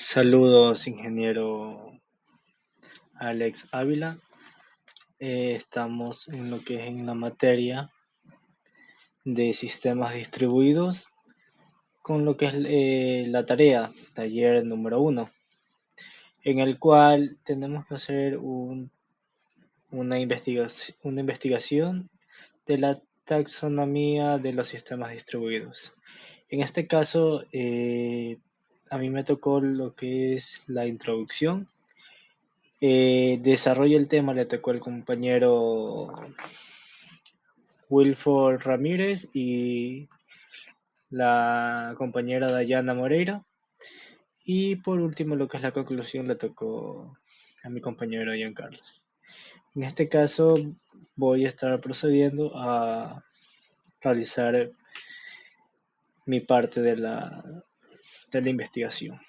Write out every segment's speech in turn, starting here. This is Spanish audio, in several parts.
Saludos, ingeniero Alex Ávila. Estamos en lo que es en la materia de sistemas distribuidos, con lo que es la tarea, taller número uno, en el cual tenemos que hacer una investigación de la taxonomía de los sistemas distribuidos. En este caso, a mí me tocó lo que es la introducción. Desarrollo el tema le tocó al compañero Wilford Ramírez y la compañera Dayana Moreira. Y por último, lo que es la conclusión le tocó a mi compañero Ian Carlos. En este caso, voy a estar procediendo a realizar mi parte de la investigación.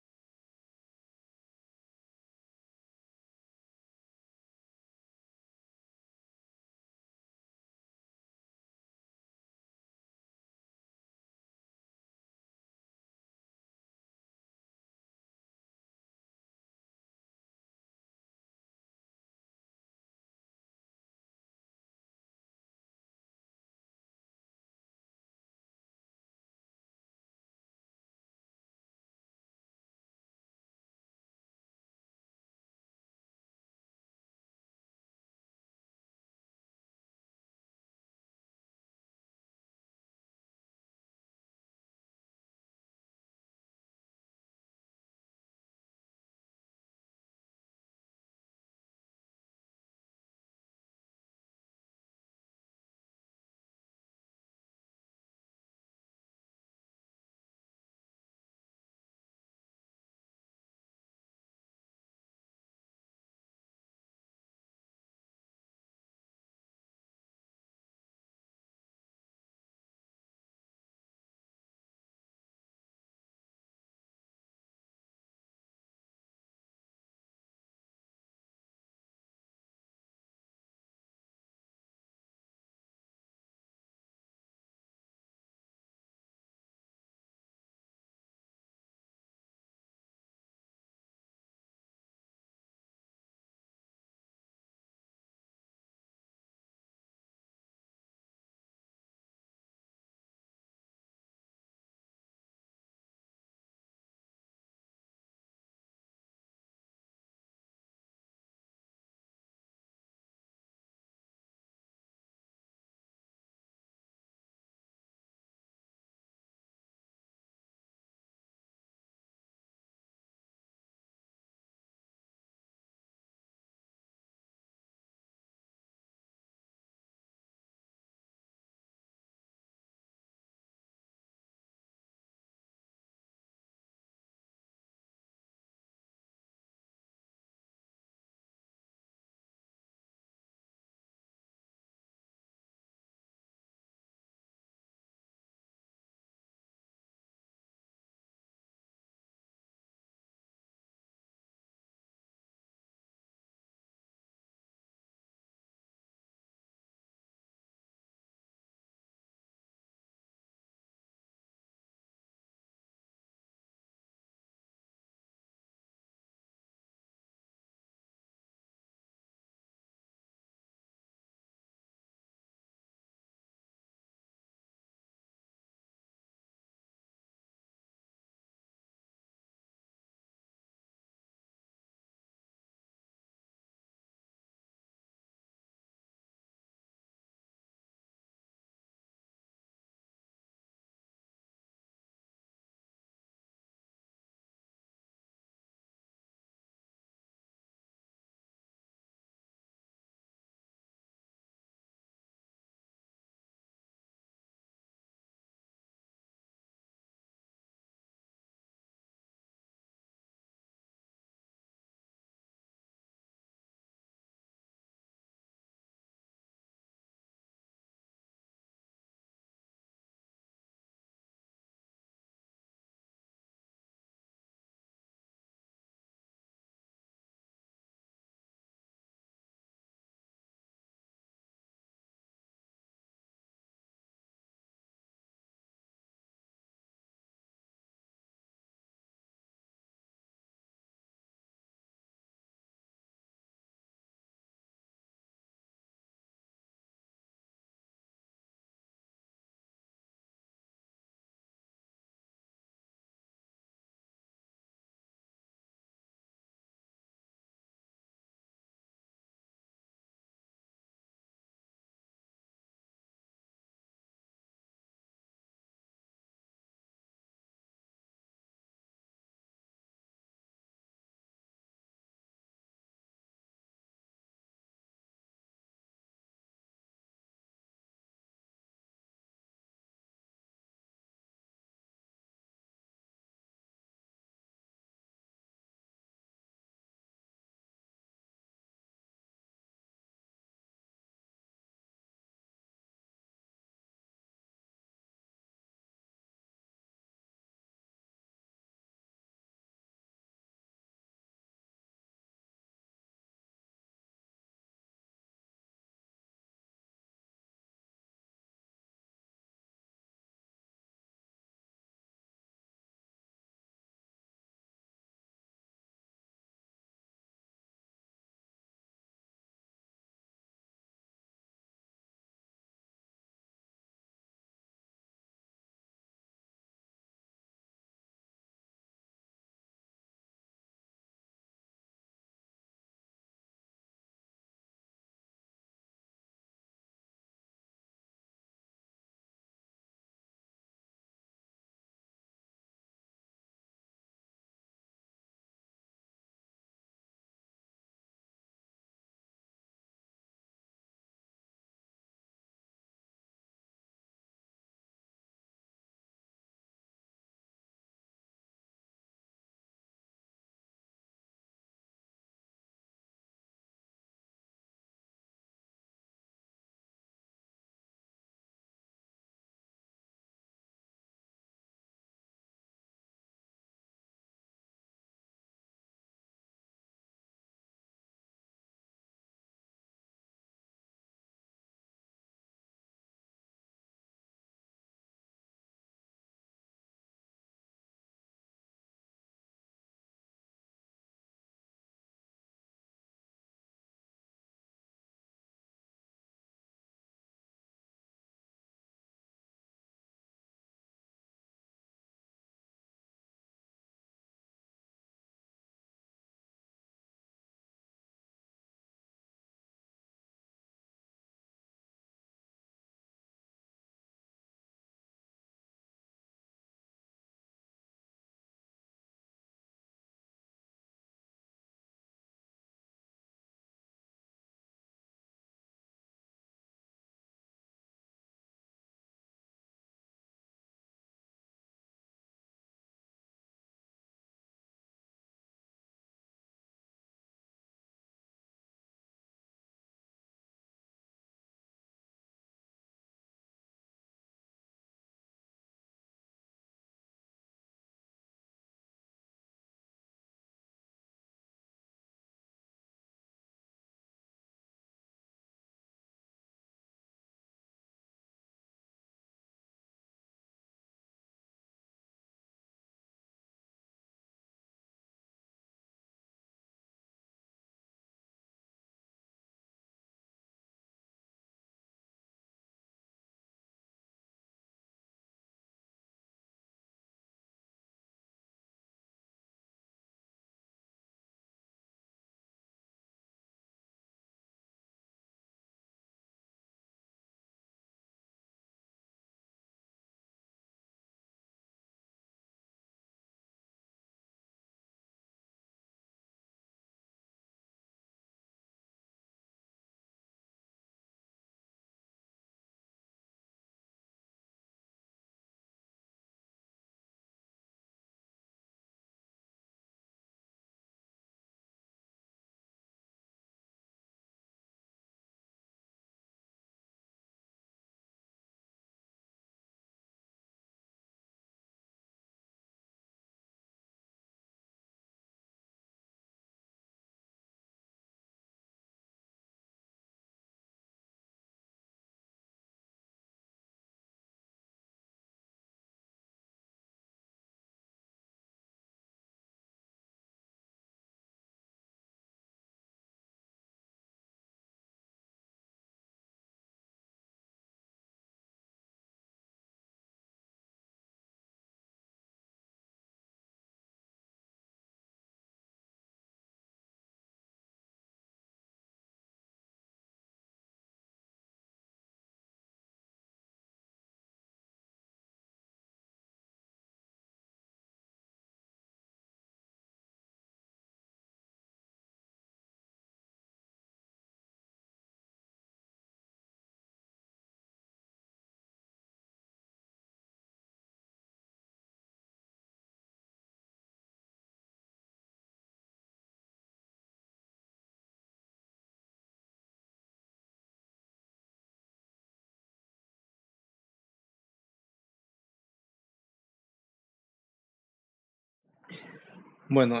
Bueno,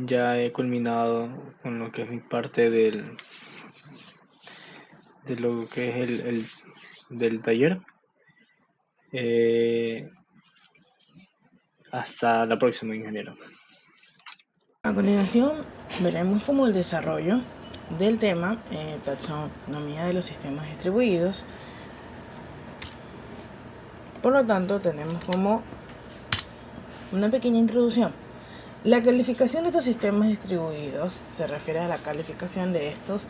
ya he culminado con lo que es mi parte de lo que es del taller. Eh, Hasta la próxima, ingeniero. A continuación, veremos como el desarrollo del tema taxonomía de los sistemas distribuidos. Por lo tanto, tenemos como una pequeña introducción. La calificación de estos sistemas distribuidos se refiere a la calificación de estos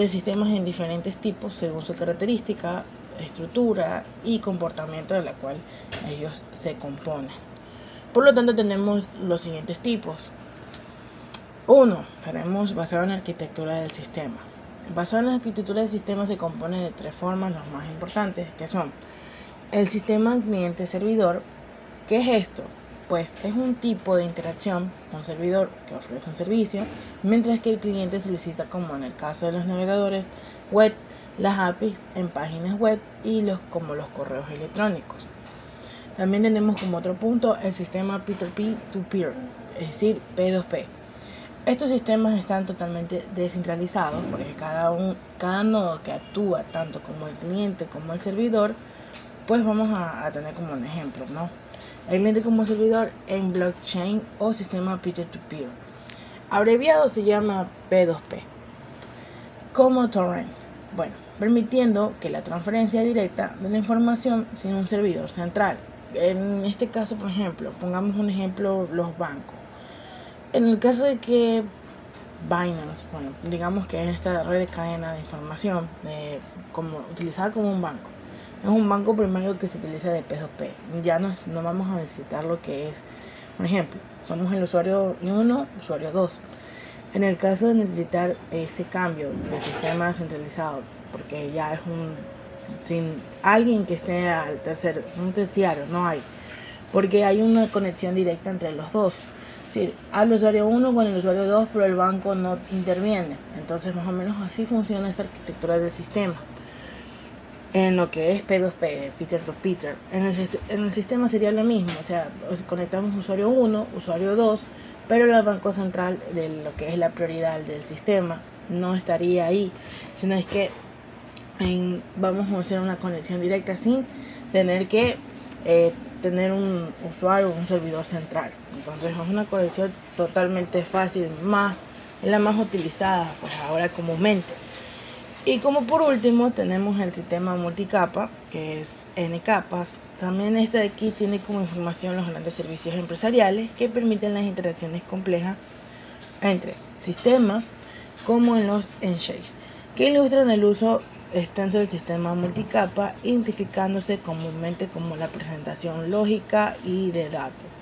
sistemas en diferentes tipos según su característica, estructura y comportamiento de la cual ellos se componen. Por lo tanto, tenemos los siguientes tipos. 1. Tenemos basado en la arquitectura del sistema. Basado en la arquitectura del sistema se compone de 3 formas, las más importantes, que son el sistema cliente-servidor. ¿Qué es esto? Pues es un tipo de interacción con servidor que ofrece un servicio, mientras que el cliente solicita, como en el caso de los navegadores web, las APIs en páginas web y como los correos electrónicos. También tenemos como otro punto el sistema peer-to-peer, es decir, P2P. Estos sistemas están totalmente descentralizados porque cada nodo que actúa tanto como el cliente como el servidor, pues vamos a tener como un ejemplo, ¿no? El cliente como servidor en blockchain o sistema peer-to-peer. Abreviado se llama P2P. Como torrent. Bueno, permitiendo que la transferencia directa de la información sin un servidor central. En este caso, por ejemplo, pongamos un ejemplo, los bancos. En el caso de que Binance, bueno, digamos que es esta red de cadena de información utilizada como un banco. Es un banco primario que se utiliza de P2P. Ya no vamos a necesitar lo que es, por ejemplo, somos el usuario 1, usuario 2. En el caso de necesitar este cambio de sistema centralizado, porque ya es sin alguien que esté un terciario, no hay, porque hay una conexión directa entre los dos. Es decir, al usuario 1 con el usuario 2, pero el banco no interviene. Entonces, más o menos así funciona esta arquitectura del sistema. En lo que es P2P, Peer-to-Peer, en el sistema sería lo mismo. O sea, conectamos usuario 1, usuario 2, pero el banco central de lo que es la prioridad del sistema no estaría ahí, sino es que vamos a hacer una conexión directa sin tener que tener un usuario o un servidor central. Entonces es una conexión totalmente fácil, es la más utilizada pues ahora comúnmente. Y como por último tenemos el sistema multicapa, que es N capas. También este de aquí tiene como información los grandes servicios empresariales que permiten las interacciones complejas entre sistemas como en los handshakes, que ilustran el uso extenso del sistema multicapa, identificándose comúnmente como la presentación lógica y de datos.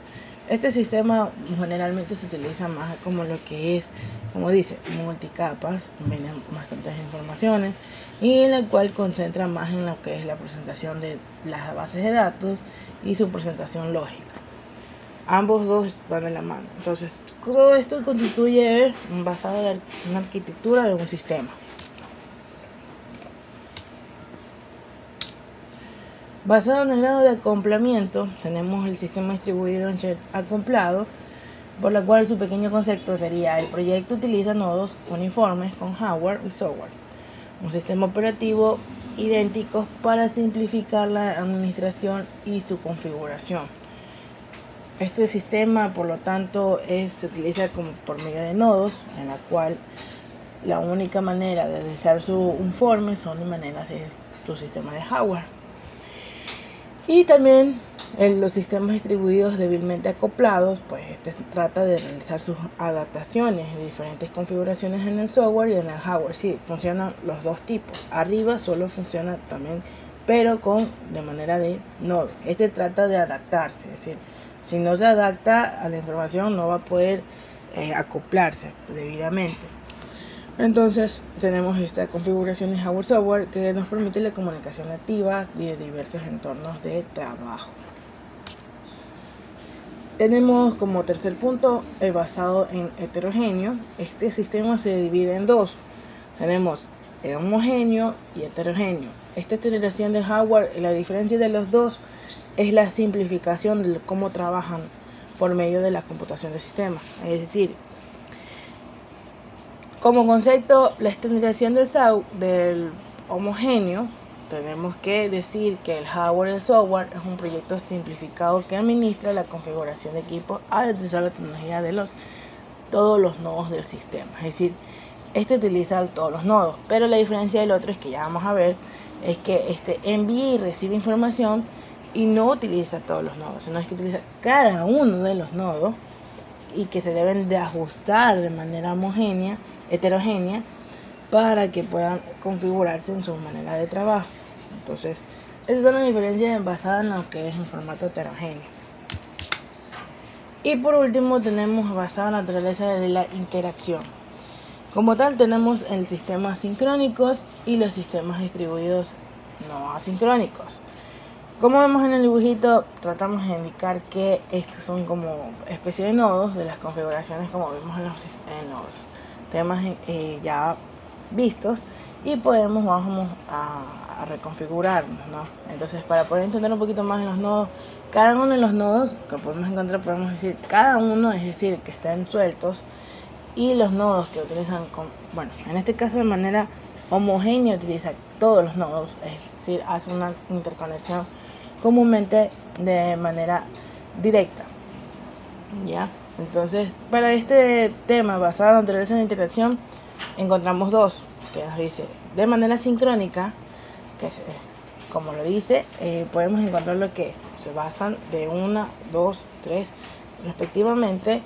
Este sistema generalmente se utiliza más como lo que es, como dice, multicapas, vienen bastantes informaciones y en la cual concentra más en lo que es la presentación de las bases de datos y su presentación lógica. Ambos dos van de la mano. Entonces, todo esto constituye basado en una arquitectura de un sistema. Basado en el grado de acoplamiento, tenemos el sistema distribuido en shares acoplado, por lo cual su pequeño concepto sería: el proyecto utiliza nodos uniformes con hardware y software, un sistema operativo idénticos para simplificar la administración y su configuración. Este sistema, por lo tanto, se utiliza por medio de nodos, en la cual la única manera de realizar su informe son de maneras de su sistema de hardware. Y también los sistemas distribuidos débilmente acoplados, pues trata de realizar sus adaptaciones de diferentes configuraciones en el software y en el hardware. Sí, funcionan los dos tipos. Arriba solo funciona también, pero de manera de nodo. Trata de adaptarse, es decir, si no se adapta a la información no va a poder acoplarse debidamente. Entonces tenemos esta configuración de hardware-software que nos permite la comunicación activa de diversos entornos de trabajo. Tenemos como tercer punto el basado en heterogéneo. Este sistema se divide en dos. Tenemos homogéneo y heterogéneo. Esta generación de hardware, la diferencia de los dos es la simplificación de cómo trabajan por medio de la computación de sistemas. Es decir, como concepto, la estandarización del homogéneo, tenemos que decir que el hardware y el software es un proyecto simplificado que administra la configuración de equipos al utilizar la tecnología de todos los nodos del sistema. Es decir, este utiliza todos los nodos, pero la diferencia del otro es que ya vamos a ver, es que este envía y recibe información y no utiliza todos los nodos, sino es que utiliza cada uno de los nodos y que se deben de ajustar de manera heterogénea, para que puedan configurarse en su manera de trabajo. Entonces, esas son las diferencias basadas en lo que es en formato heterogéneo. Y por último tenemos basada en la naturaleza de la interacción. Como tal tenemos el sistema asincrónicos y los sistemas distribuidos no asincrónicos. Como vemos en el dibujito, tratamos de indicar que estos son como especie de nodos de las configuraciones como vimos en los temas ya vistos, y vamos a reconfigurarnos, ¿no? Entonces, para poder entender un poquito más en los nodos, cada uno de los nodos que podemos encontrar, podemos decir cada uno, es decir, que estén sueltos, y los nodos que utilizan, bueno, en este caso de manera homogénea, utiliza todos los nodos, es decir, hace una interconexión comúnmente de manera directa, ¿ya? Entonces, para este tema basado en la naturaleza de interacción, encontramos dos, que nos dice de manera sincrónica, que es, como lo dice, podemos encontrar lo que se basan de 1, 2, 3 respectivamente,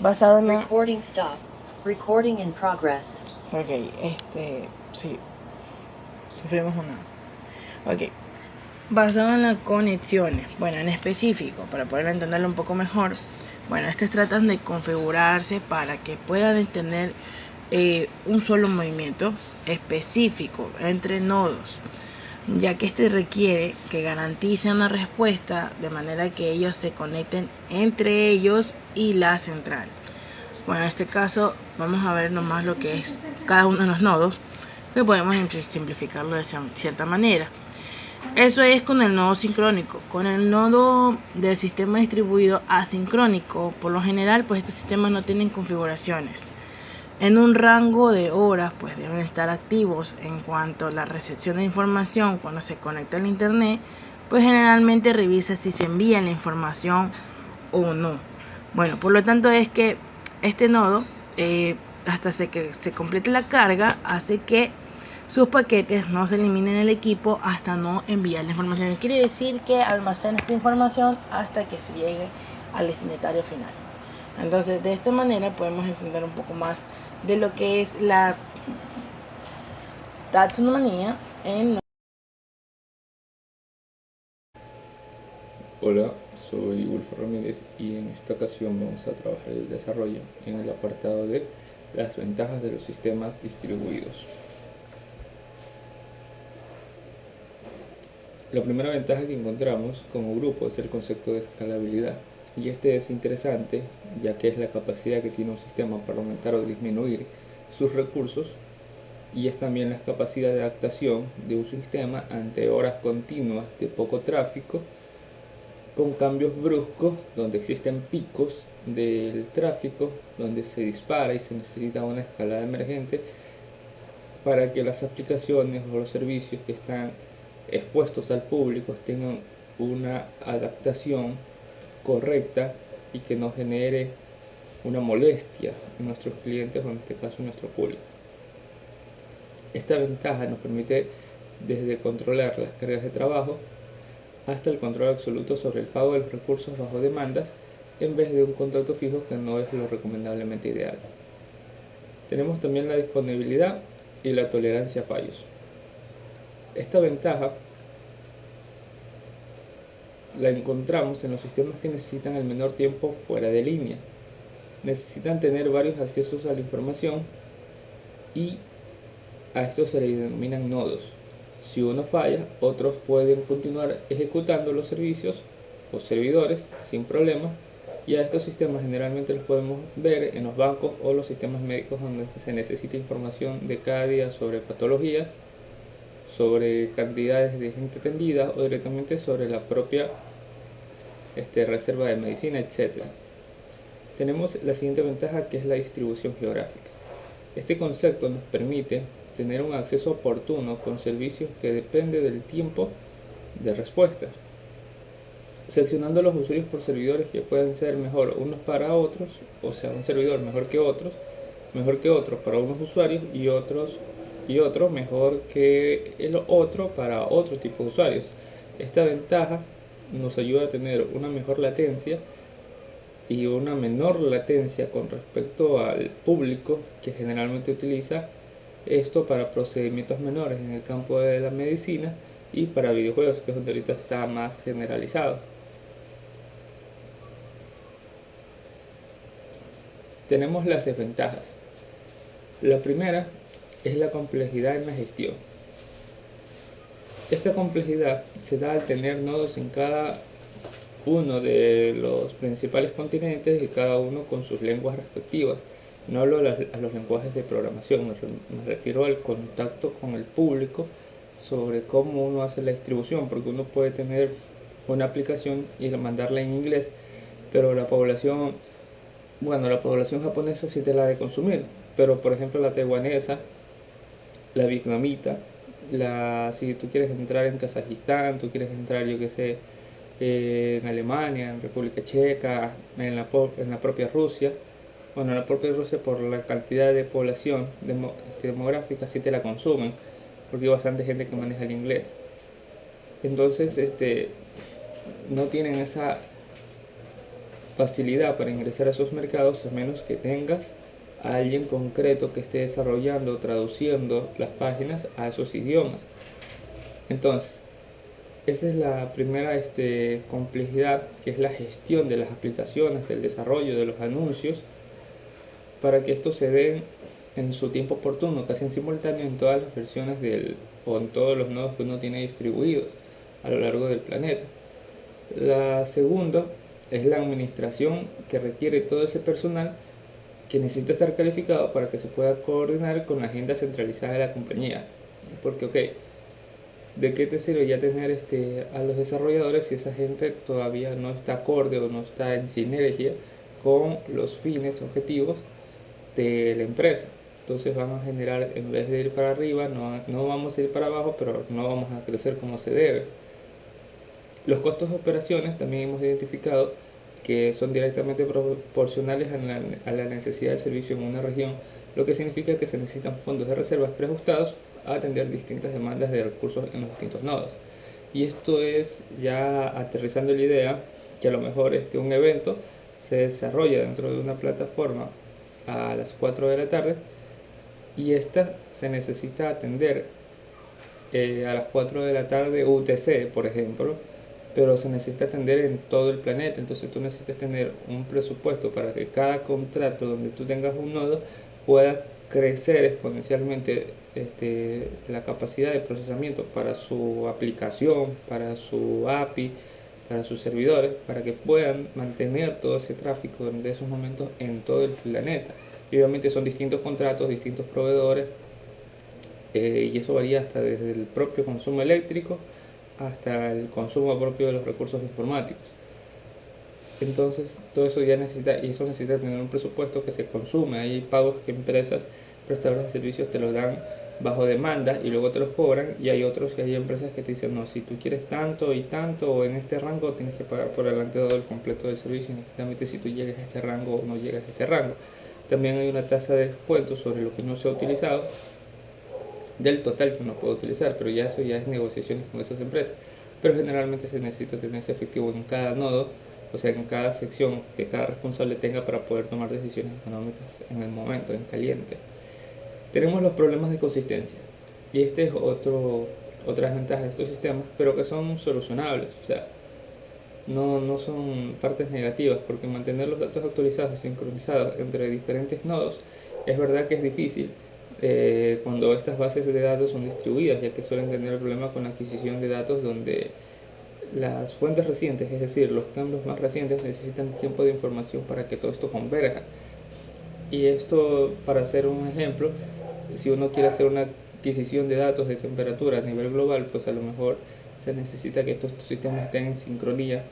basado en la... Recording stop. Recording in progress. Ok, sí, sufrimos una... Ok, basado en las conexiones, bueno, en específico, para poder entenderlo un poco mejor, bueno, estos tratan de configurarse para que puedan tener un solo movimiento específico entre nodos, ya que este requiere que garantice una respuesta de manera que ellos se conecten entre ellos y la central. Bueno, en este caso vamos a ver nomás lo que es cada uno de los nodos, que podemos simplificarlo de cierta manera. Eso es con el nodo sincrónico. Con el nodo del sistema distribuido asincrónico, por lo general, pues estos sistemas no tienen configuraciones. En un rango de horas, pues deben estar activos. En cuanto a la recepción de información, cuando se conecta al internet, pues generalmente revisa si se envía la información o no. Bueno, por lo tanto es que este nodo, hasta que se complete la carga, hace que sus paquetes no se eliminen del equipo hasta no enviar la información. Quiere decir que almacena esta información hasta que se llegue al destinatario final. Entonces, de esta manera podemos entender un poco más de lo que es la taxonomía en... Hola, soy Wolfo Ramírez y en esta ocasión vamos a trabajar el desarrollo en el apartado de las ventajas de los sistemas distribuidos. La primera ventaja que encontramos como grupo es el concepto de escalabilidad, y este es interesante ya que es la capacidad que tiene un sistema para aumentar o disminuir sus recursos, y es también la capacidad de adaptación de un sistema ante horas continuas de poco tráfico, con cambios bruscos donde existen picos del tráfico, donde se dispara y se necesita una escalada emergente para que las aplicaciones o los servicios que están expuestos al público tengan una adaptación correcta y que no genere una molestia en nuestros clientes o en este caso en nuestro público. Esta ventaja nos permite desde controlar las cargas de trabajo hasta el control absoluto sobre el pago de los recursos bajo demandas, en vez de un contrato fijo que no es lo recomendablemente ideal. Tenemos también la disponibilidad y la tolerancia a fallos. Esta ventaja la encontramos en los sistemas que necesitan el menor tiempo fuera de línea. Necesitan tener varios accesos a la información y a estos se le denominan nodos. Si uno falla, otros pueden continuar ejecutando los servicios o servidores sin problema, y a estos sistemas generalmente los podemos ver en los bancos o los sistemas médicos, donde se necesita información de cada día sobre patologías, sobre cantidades de gente atendida o directamente sobre la propia reserva de medicina, etc. Tenemos la siguiente ventaja, que es la distribución geográfica. Este concepto nos permite tener un acceso oportuno con servicios que depende del tiempo de respuesta, seccionando los usuarios por servidores que pueden ser mejor unos para otros, o sea, un servidor mejor que otro para unos usuarios y otro mejor que el otro para otro tipo de usuarios. Esta ventaja nos ayuda a tener una mejor latencia y una menor latencia con respecto al público que generalmente utiliza esto para procedimientos menores en el campo de la medicina y para videojuegos, que es donde ahorita está más generalizado. Tenemos las desventajas. La primera es la complejidad en la gestión. Esta complejidad se da al tener nodos en cada uno de los principales continentes y cada uno con sus lenguas respectivas. No hablo a los lenguajes de programación, me refiero al contacto con el público sobre cómo uno hace la distribución, porque uno puede tener una aplicación y mandarla en inglés, pero la población japonesa sí te la ha de consumir, pero por ejemplo la taiwanesa, la vietnamita, si tú quieres entrar en Kazajistán, tú quieres entrar, yo que sé, en Alemania, en República Checa, en la propia Rusia, en la propia Rusia por la cantidad de población demográfica sí te la consumen, porque hay bastante gente que maneja el inglés. Entonces, no tienen esa facilidad para ingresar a esos mercados a menos que tengas a alguien concreto que esté desarrollando o traduciendo las páginas a esos idiomas. Entonces, esa es la primera complejidad, que es la gestión de las aplicaciones, del desarrollo de los anuncios, para que esto se dé en su tiempo oportuno, casi en simultáneo en todas las versiones o en todos los nodos que uno tiene distribuidos a lo largo del planeta. La segunda es la administración, que requiere todo ese personal que necesita estar calificado para que se pueda coordinar con la agenda centralizada de la compañía. Porque, ¿de qué te sirve ya tener a los desarrolladores si esa gente todavía no está acorde o no está en sinergia con los fines, objetivos de la empresa? Entonces vamos a generar, en vez de ir para arriba, no vamos a ir para abajo, pero no vamos a crecer como se debe. Los costos de operaciones también hemos identificado que son directamente proporcionales a la necesidad de servicio en una región, lo que significa que se necesitan fondos de reservas preajustados a atender distintas demandas de recursos en los distintos nodos. Y esto es ya aterrizando la idea que a lo mejor un evento se desarrolla dentro de una plataforma a las 4 de la tarde y esta se necesita atender a las 4 de la tarde UTC, por ejemplo, pero se necesita atender en todo el planeta. Entonces tú necesitas tener un presupuesto para que cada contrato donde tú tengas un nodo pueda crecer exponencialmente la capacidad de procesamiento para su aplicación, para su API, para sus servidores, para que puedan mantener todo ese tráfico de esos momentos en todo el planeta. Y obviamente son distintos contratos, distintos proveedores, y eso varía hasta desde el propio consumo eléctrico hasta el consumo propio de los recursos informáticos. Entonces todo eso necesita tener un presupuesto que se consume. Hay pagos que empresas prestadoras de servicios te los dan bajo demanda y luego te los cobran, y hay otros que hay empresas que te dicen no, si tú quieres tanto y tanto o en este rango tienes que pagar por adelante todo el completo del servicio, independientemente si tú llegas a este rango o no llegas a este rango. También hay una tasa de descuento sobre lo que no se ha utilizado del total que uno puede utilizar, pero eso ya es negociaciones con esas empresas. Pero generalmente se necesita tener ese efectivo en cada nodo, o sea, en cada sección que cada responsable tenga para poder tomar decisiones económicas en el momento, en caliente. Tenemos los problemas de consistencia, y es otra desventaja de estos sistemas, pero que son solucionables. O sea, no son partes negativas, porque mantener los datos actualizados y sincronizados entre diferentes nodos es verdad que es difícil cuando estas bases de datos son distribuidas, ya que suelen tener el problema con la adquisición de datos donde las fuentes recientes, es decir, los cambios más recientes, necesitan tiempo de información para que todo esto converja. Y esto, para hacer un ejemplo, si uno quiere hacer una adquisición de datos de temperatura a nivel global, pues a lo mejor se necesita que estos sistemas estén en sincronía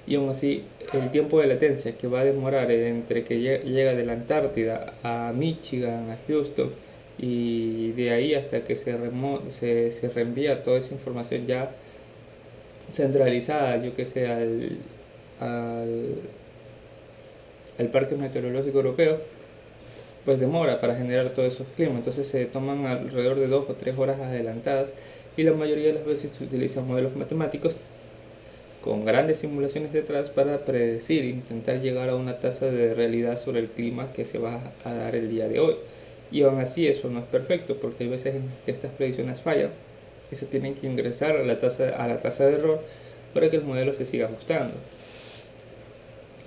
y aún así el tiempo de latencia que va a demorar entre que llega de la Antártida a Michigan, a Houston, y de ahí hasta que se reenvía toda esa información ya centralizada, yo que sé, al, al Parque Meteorológico Europeo, pues demora para generar todos esos climas. Entonces se toman alrededor de 2 o 3 horas adelantadas, y la mayoría de las veces se utilizan modelos matemáticos con grandes simulaciones detrás para predecir, intentar llegar a una tasa de realidad sobre el clima que se va a dar el día de hoy. Y aún así eso no es perfecto, porque hay veces en que estas predicciones fallan y se tienen que ingresar a la tasa de error para que el modelo se siga ajustando.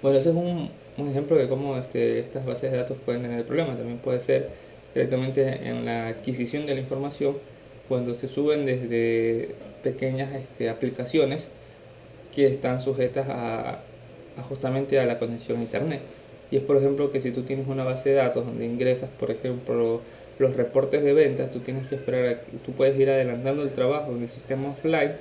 Bueno, ese es un ejemplo de cómo estas bases de datos pueden tener problemas. También puede ser directamente en la adquisición de la información, cuando se suben desde pequeñas aplicaciones que están sujetas justamente a la conexión a internet. Y es, por ejemplo, que si tú tienes una base de datos donde ingresas, por ejemplo, los reportes de ventas, tú tienes que esperar, tú puedes ir adelantando el trabajo en el sistema offline,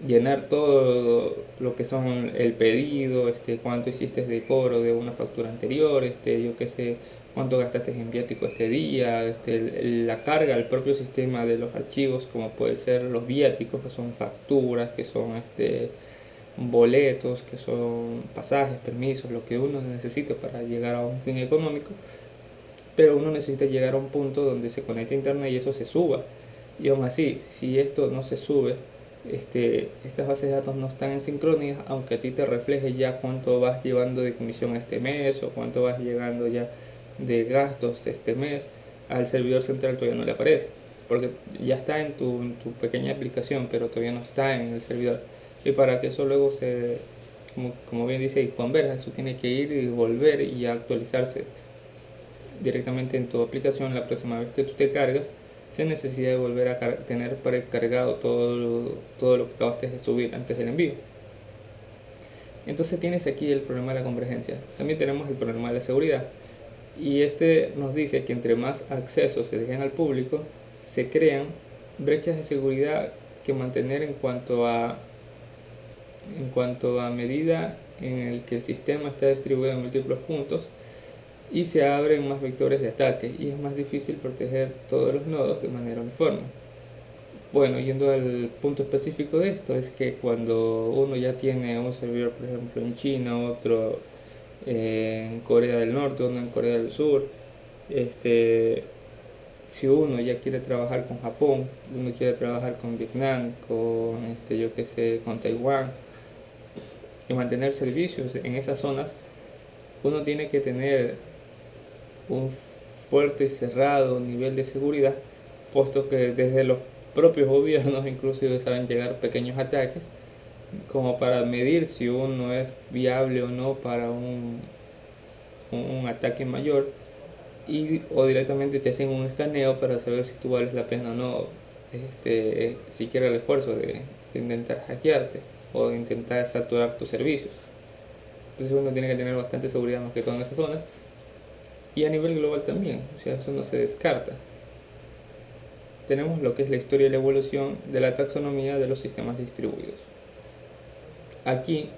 llenar todo lo que son el pedido, cuánto hiciste de cobro de una factura anterior, yo qué sé, cuánto gastaste en viático este día, la carga al propio sistema de los archivos, como puede ser los viáticos, que son facturas, que son boletos, que son pasajes, permisos, lo que uno necesita para llegar a un fin económico. Pero uno necesita llegar a un punto donde se conecte a internet y eso se suba. Y aún así, si esto no se sube, estas bases de datos no están en sincronía, aunque a ti te refleje ya cuánto vas llevando de comisión este mes o cuánto vas llegando ya de gastos este mes, al servidor central todavía no le aparece, porque ya está en tu pequeña aplicación, pero todavía no está en el servidor. Y para que eso luego como bien dice, converja, eso tiene que ir y volver y actualizarse directamente en tu aplicación. La próxima vez que tú te cargas, sin necesidad de volver a tener precargado todo lo que acabaste de subir antes del envío. Entonces tienes aquí el problema de la convergencia. También tenemos el problema de la seguridad. Y nos dice que entre más accesos se dejen al público, se crean brechas de seguridad que mantener en cuanto a medida en el que el sistema está distribuido en múltiples puntos, y se abren más vectores de ataque y es más difícil proteger todos los nodos de manera uniforme. Bueno, yendo al punto específico de esto, es que cuando uno ya tiene un servidor, por ejemplo, en China, otro en Corea del Norte, uno en Corea del Sur, si uno ya quiere trabajar con Japón, uno quiere trabajar con Vietnam, con yo que sé, con Taiwán, y mantener servicios en esas zonas, uno tiene que tener un fuerte y cerrado nivel de seguridad, puesto que desde los propios gobiernos inclusive saben llegar pequeños ataques como para medir si uno es viable o no para un ataque mayor, o directamente te hacen un escaneo para saber si tú vales la pena o no siquiera el esfuerzo de intentar hackearte o de intentar saturar tus servicios. Entonces uno tiene que tener bastante seguridad más que todo en esa zona. Y a nivel global también, o sea, eso no se descarta. Tenemos lo que es la historia y la evolución de la taxonomía de los sistemas distribuidos. Aquí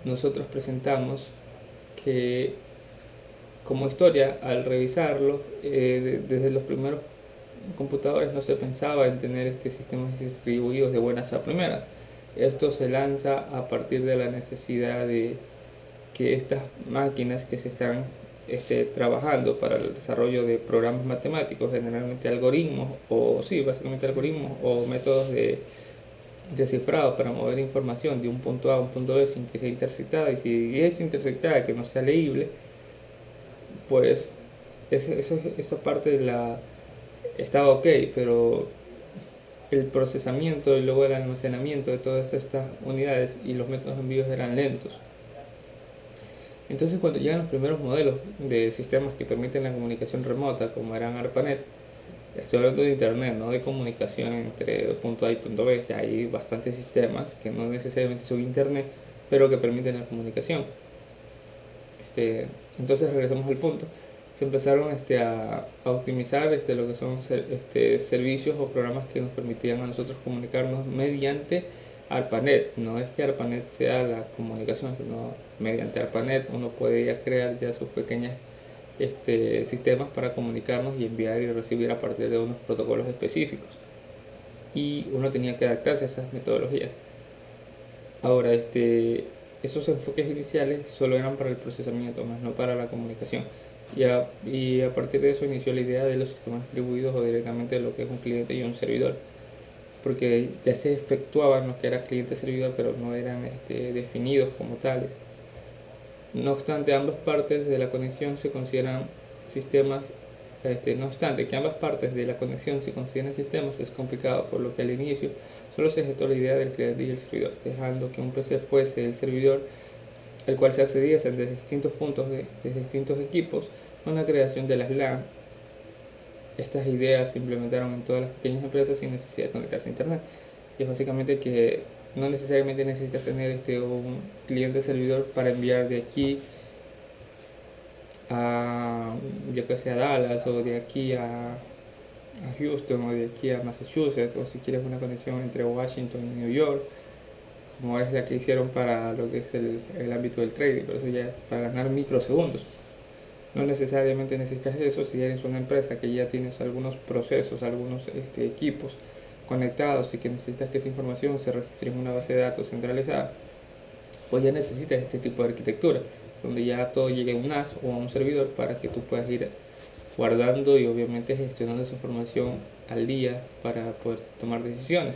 nosotros presentamos que como historia, al revisarlo, desde los primeros computadores no se pensaba en tener sistemas distribuidos de buenas a primeras. Esto se lanza a partir de la necesidad de que estas máquinas que se están trabajando para el desarrollo de programas matemáticos, generalmente algoritmos, básicamente algoritmos o métodos de cifrado para mover información de un punto A a un punto B sin que sea interceptada, y si es interceptada que no sea leíble, pues esa parte está ok, pero el procesamiento y luego el almacenamiento de todas estas unidades y los métodos de envío eran lentos. Entonces cuando llegan los primeros modelos de sistemas que permiten la comunicación remota, como eran ARPANET, estoy hablando de internet, no de comunicación entre punto A y punto B, ya hay bastantes sistemas que no necesariamente son internet, pero que permiten la comunicación. Entonces regresamos al punto. Se empezaron a optimizar lo que son servicios o programas que nos permitían a nosotros comunicarnos mediante ARPANET. No es que ARPANET sea la comunicación, sino mediante ARPANET uno puede ya crear ya sus pequeños sistemas para comunicarnos y enviar y recibir a partir de unos protocolos específicos. Y uno tenía que adaptarse a esas metodologías. Ahora, esos enfoques iniciales solo eran para el procesamiento, más no para la comunicación. Y a partir de eso inició la idea de los sistemas distribuidos o directamente de lo que es un cliente y un servidor, porque ya se efectuaban lo que era cliente-servidor, pero no eran definidos como tales. No obstante, ambas partes de la conexión se consideran sistemas. No obstante que ambas partes de la conexión se consideren sistemas, es complicado, por lo que al inicio solo se gestó la idea del cliente y el servidor, dejando que un PC fuese el servidor al cual se accedía desde distintos puntos de distintos equipos, con la creación de las LAN. Estas ideas se implementaron en todas las pequeñas empresas sin necesidad de conectarse a internet. Y es básicamente que no necesariamente necesitas tener un cliente servidor para enviar de aquí a, yo que sé, a Dallas, o de aquí a Houston, o de aquí a Massachusetts, o si quieres una conexión entre Washington y New York, como es la que hicieron para lo que es el ámbito del trading, pero eso ya es para ganar microsegundos. No necesariamente necesitas eso si eres una empresa que ya tienes algunos procesos, algunos equipos conectados y que necesitas que esa información se registre en una base de datos centralizada, pues ya necesitas este tipo de arquitectura, donde ya todo llegue a un NAS o a un servidor para que tú puedas ir guardando y obviamente gestionando esa información al día para poder tomar decisiones.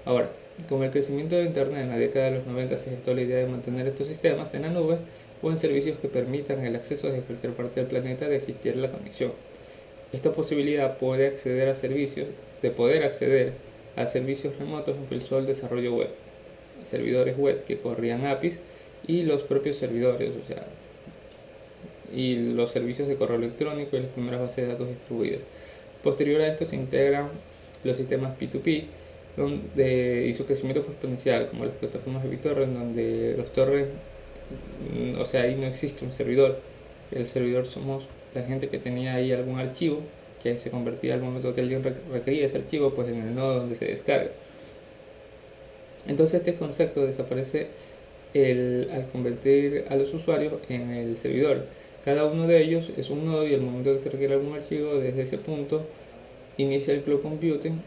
Ahora, con el crecimiento de Internet en la década de los 90 se gestó la idea de mantener estos sistemas en la nube o en servicios que permitan el acceso desde cualquier parte del planeta de existir la conexión. Esta posibilidad de poder acceder a servicios remotos impulsó el desarrollo web, servidores web que corrían APIs y los propios servidores, y los servicios de correo electrónico y las primeras bases de datos distribuidas. Posterior a esto se integran los sistemas P2P, y su crecimiento fue exponencial, como las plataformas de BitTorrent, donde los torrents, ahí no existe un servidor. El servidor somos la gente que tenía ahí algún archivo que se convertía al momento que alguien requería ese archivo, pues en el nodo donde se descarga. Entonces este concepto desaparece al convertir a los usuarios en el servidor. Cada uno de ellos es un nodo y al momento que se requiere algún archivo, desde ese punto inicia el cloud computing.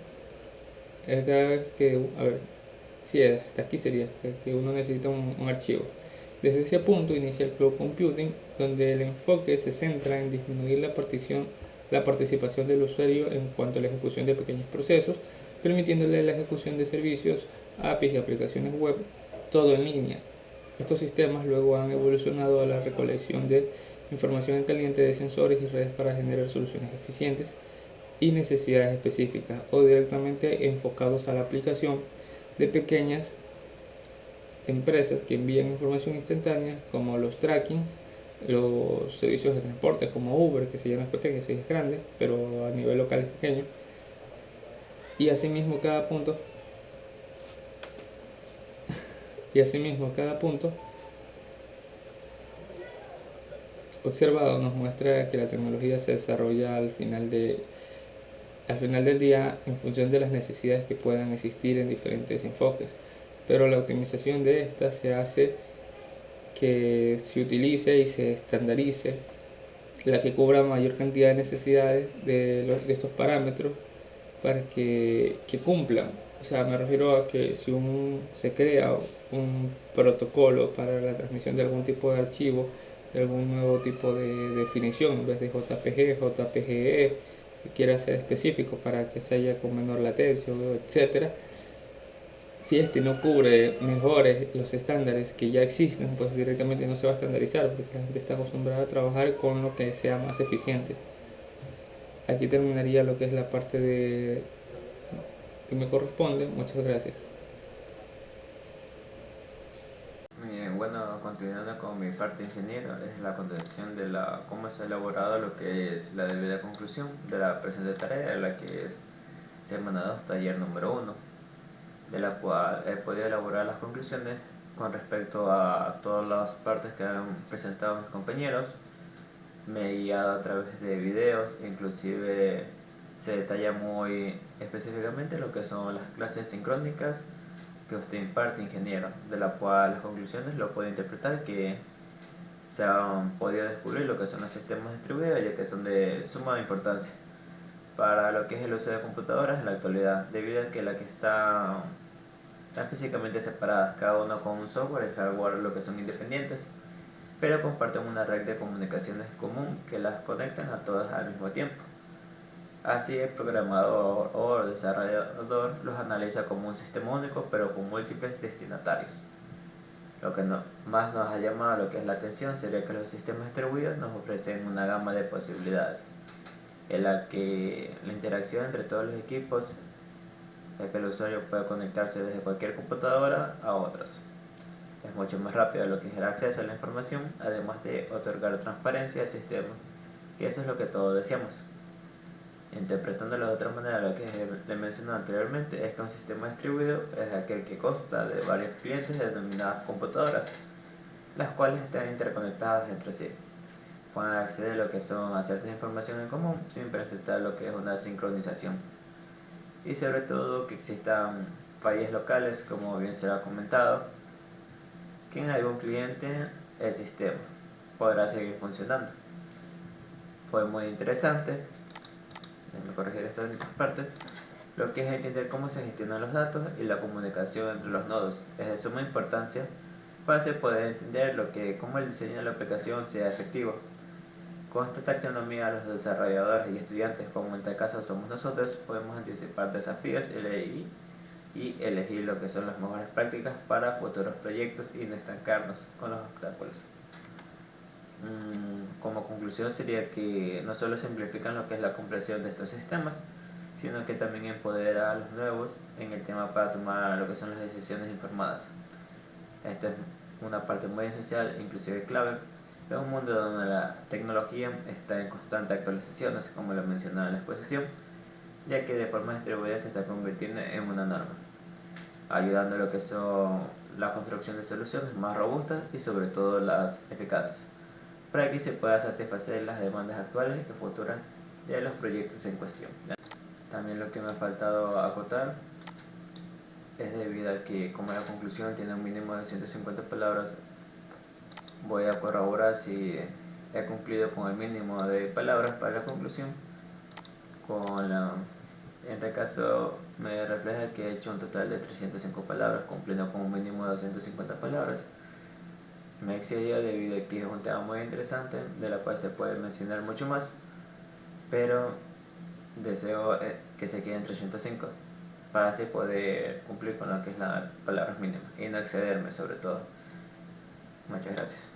Cada vez que, hasta aquí sería que uno necesita un archivo. Desde ese punto inicia el cloud computing, donde el enfoque se centra en disminuir la participación del usuario en cuanto a la ejecución de pequeños procesos, permitiéndole la ejecución de servicios, APIs y aplicaciones web, todo en línea. Estos sistemas luego han evolucionado a la recolección de información en caliente de sensores y redes para generar soluciones eficientes y necesidades específicas, o directamente enfocados a la aplicación de pequeñas empresas que envían información instantánea, como los trackings, los servicios de transporte como Uber, que se llama pequeño, se es grande, pero a nivel local es pequeño. Y asimismo cada punto observado nos muestra que la tecnología se desarrolla al final del día en función de las necesidades que puedan existir en diferentes enfoques, pero la optimización de esta se hace que se utilice y se estandarice la que cubra mayor cantidad de necesidades de estos parámetros para que cumplan. Me refiero a que si se crea un protocolo para la transmisión de algún tipo de archivo, de algún nuevo tipo de definición, en vez de JPG, JPGE, que quiera ser específico para que se haya con menor latencia, etcétera. Si no cubre mejores los estándares que ya existen, pues directamente no se va a estandarizar, porque la gente está acostumbrada a trabajar con lo que sea más eficiente. Aquí terminaría lo que es la parte que me corresponde. Muchas gracias. Bien, bueno, continuando con mi parte ingeniero, es la continuación de cómo se ha elaborado lo que es la debida conclusión de la presente tarea, la que es semana 2, taller número 1, de la cual he podido elaborar las conclusiones con respecto a todas las partes que han presentado mis compañeros. Me he guiado a través de videos, inclusive se detalla muy específicamente lo que son las clases sincrónicas, que usted imparte, ingeniero, de la cual las conclusiones lo puede interpretar que se han podido descubrir lo que son los sistemas distribuidos, ya que son de suma importancia para lo que es el uso de computadoras en la actualidad, debido a que la que están físicamente separadas, cada uno con un software y hardware, lo que son independientes, pero comparten una red de comunicaciones común que las conectan a todas al mismo tiempo. Así el programador o el desarrollador los analiza como un sistema único, pero con múltiples destinatarios. Lo que más nos ha llamado a lo que es la atención sería que los sistemas distribuidos nos ofrecen una gama de posibilidades, en la que la interacción entre todos los equipos, ya que el usuario puede conectarse desde cualquier computadora a otras. Es mucho más rápido lo que es el acceso a la información, además de otorgar transparencia al sistema, que eso es lo que todos deseamos. Interpretándolo de otra manera, lo que le mencioné anteriormente es que un sistema distribuido es aquel que consta de varios clientes denominadas computadoras, las cuales están interconectadas entre sí. Pueden acceder a lo que son a ciertas información en común sin presentar lo que es una sincronización. Y sobre todo que existan fallas locales, como bien se ha comentado, que en algún cliente el sistema podrá seguir funcionando. Fue muy interesante, déjenme corregir esta parte, lo que es entender cómo se gestionan los datos y la comunicación entre los nodos. Es de suma importancia para así poder entender cómo el diseño de la aplicación sea efectivo. Con esta taxonomía, los desarrolladores y estudiantes, como en este caso somos nosotros, podemos anticipar desafíos y elegir lo que son las mejores prácticas para futuros proyectos y no estancarnos con los obstáculos. Como conclusión sería que no solo simplifican lo que es la comprensión de estos sistemas, sino que también empodera a los nuevos en el tema para tomar lo que son las decisiones informadas. Esta es una parte muy esencial, inclusive clave, en un mundo donde la tecnología está en constante actualización, así como lo mencionaba en la exposición, ya que de forma distribuida se está convirtiendo en una norma, ayudando a lo que son la construcción de soluciones más robustas y sobre todo las eficaces, para que se pueda satisfacer las demandas actuales y futuras de los proyectos en cuestión. También lo que me ha faltado acotar es debido a que, como la conclusión tiene un mínimo de 150 palabras, voy a corroborar si he cumplido con el mínimo de palabras para la conclusión. En este caso me refleja que he hecho un total de 305 palabras, cumpliendo con un mínimo de 250 palabras. Me he excedido debido a que es un tema muy interesante, de la cual se puede mencionar mucho más, pero deseo que se quede en 305 para así poder cumplir con lo que es las palabras mínimas y no excederme sobre todo. Muchas gracias.